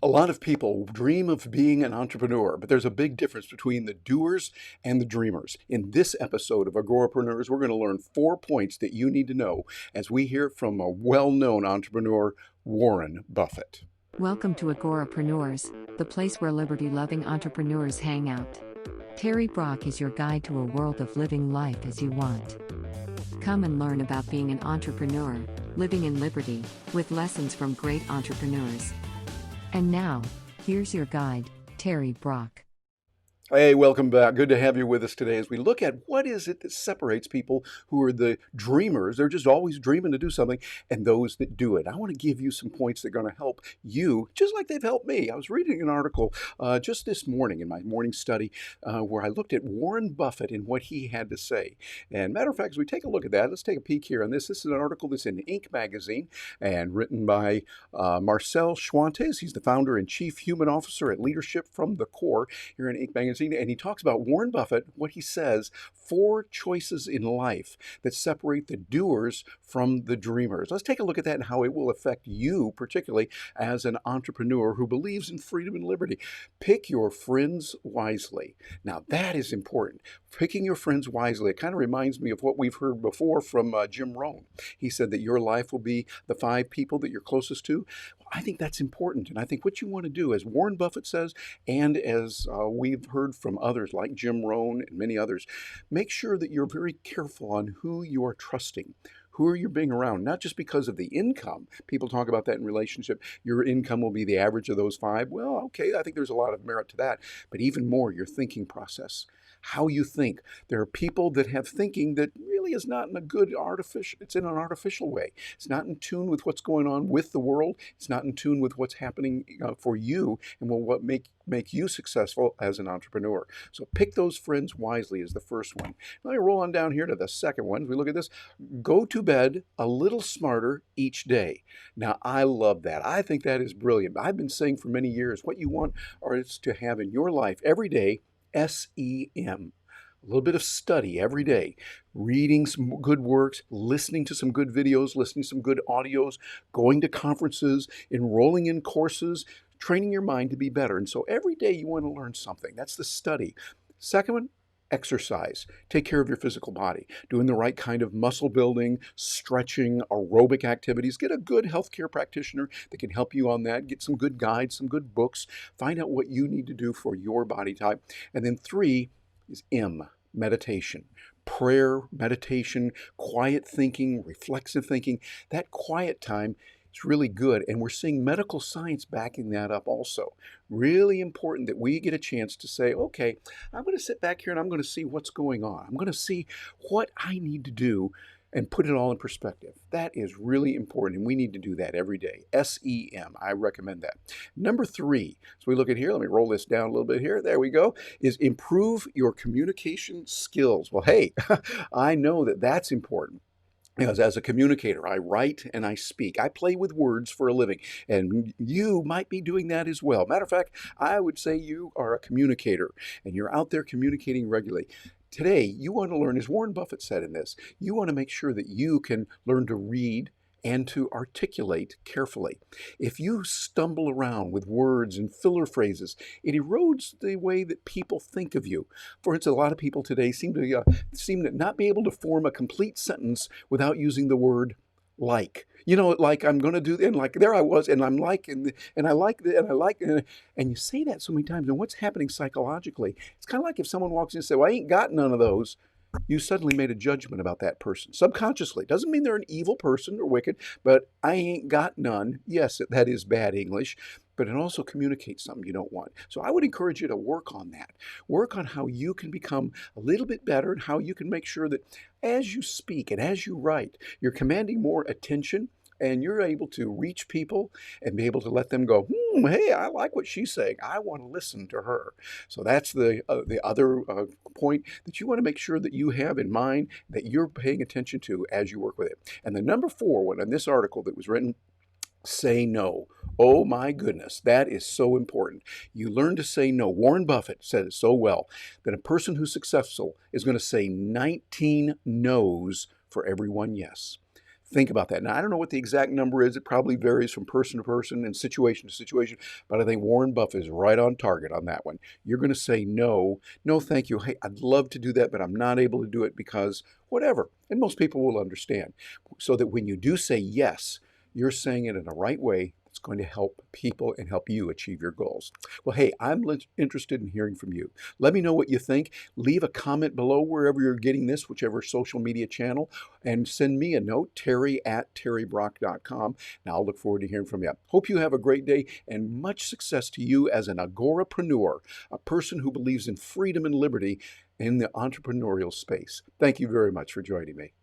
A lot of people dream of being an entrepreneur, but there's a big difference between the doers and the dreamers. In this episode of Agorapreneurs, we're going to learn 4 points that you need to know as we hear from a well-known entrepreneur, Warren Buffett. Welcome to Agorapreneurs, the place where liberty-loving entrepreneurs hang out. Terry Brock is your guide to a world of living life as you want. Come and learn about being an entrepreneur, living in liberty, with lessons from great entrepreneurs. And now, here's your guide, Terry Brock. Hey, welcome back. Good to have you with us today as we look at what is it that separates people who are the dreamers, they're just always dreaming to do something, and those that do it. I want to give you some points that are going to help you, just like they've helped me. I was reading an article just this morning in my morning study where I looked at Warren Buffett and what he had to say. And matter of fact, as we take a look at that, let's take a peek here on this. This is an article that's in Inc. magazine and written by Marcel Schwantes. He's the founder and chief human officer at Leadership from the Core here in Inc. magazine. And he talks about Warren Buffett, what he says, 4 choices in life that separate the doers from the dreamers. Let's take a look at that and how it will affect you, particularly as an entrepreneur who believes in freedom and liberty. Pick your friends wisely. Now, that is important. Picking your friends wisely. It kind of reminds me of what we've heard before from Jim Rohn. He said that your life will be the 5 people that you're closest to. Well, I think that's important. And I think what you want to do, as Warren Buffett says, and as we've heard from others like Jim Rohn and many others, make sure that you're very careful on who you are trusting. Who are you being around? Not just because of the income. People talk about that in relationship. Your income will be the average of those 5. Well, okay, I think there's a lot of merit to that. But even more, your thinking process. How you think. There are people that have thinking that really is not in a good artificial, it's in an artificial way. It's not in tune with what's going on with the world. It's not in tune with what's happening for you and will what make you successful as an entrepreneur. So pick those friends wisely is the first one. Let me roll on down here to the second one. As we look at this, go to bed a little smarter each day. Now, I love that. I think that is brilliant. I've been saying for many years, what you want is to have in your life every day SEM. A little bit of study every day, reading some good works, listening to some good videos, listening to some good audios, going to conferences, enrolling in courses, training your mind to be better. And so every day you want to learn something. That's the study. Second one, exercise. Take care of your physical body. Doing the right kind of muscle building, stretching, aerobic activities. Get a good healthcare practitioner that can help you on that. Get some good guides, some good books. Find out what you need to do for your body type. And then 3 is M, meditation. Prayer, meditation, quiet thinking, reflexive thinking. That quiet time is really good, and we're seeing medical science backing that up also. Really important that we get a chance to say, okay, I'm going to sit back here and I'm going to see what's going on. I'm going to see what I need to do and put it all in perspective. That is really important, and we need to do that every day. SEM, I recommend that. Number 3, so we look at here, let me roll this down a little bit here. There we go, is improve your communication skills. Well, hey, I know that that's important. Because as a communicator, I write and I speak. I play with words for a living, and you might be doing that as well. Matter of fact, I would say you are a communicator, and you're out there communicating regularly. Today, you want to learn, as Warren Buffett said in this, you want to make sure that you can learn to read and to articulate carefully. If you stumble around with words and filler phrases, it erodes the way that people think of you. For instance, a lot of people today seem to not be able to form a complete sentence without using the word like. You know, like I'm going to do, and like there I was, and I'm like, and I like, and I like, and you say that so many times, and what's happening psychologically? It's kind of like if someone walks in and says, well, I ain't got none of those. You suddenly made a judgment about that person subconsciously. Doesn't mean they're an evil person or wicked, but I ain't got none. Yes, that is bad English, but it also communicates something you don't want. So I would encourage you to work on that. Work on how you can become a little bit better and how you can make sure that as you speak and as you write, you're commanding more attention and you're able to reach people and be able to let them go, hey, I like what she's saying. I want to listen to her. So that's the other point that you want to make sure that you have in mind that you're paying attention to as you work with it. And the number 4 one in this article that was written, say no. Oh my goodness, that is so important. You learn to say no. Warren Buffett said it so well that a person who's successful is going to say 19 no's for every one yes. Think about that. Now, I don't know what the exact number is. It probably varies from person to person and situation to situation, but I think Warren Buffett is right on target on that one. You're going to say no, no, thank you. Hey, I'd love to do that, but I'm not able to do it because whatever. And most people will understand. So that when you do say yes, you're saying it in the right way. It's going to help people and help you achieve your goals. Well, hey, I'm interested in hearing from you. Let me know what you think. Leave a comment below wherever you're getting this, whichever social media channel, and send me a note, terry@terrybrock.com, and I'll look forward to hearing from you. Hope you have a great day and much success to you as an Agorapreneur, a person who believes in freedom and liberty in the entrepreneurial space. Thank you very much for joining me.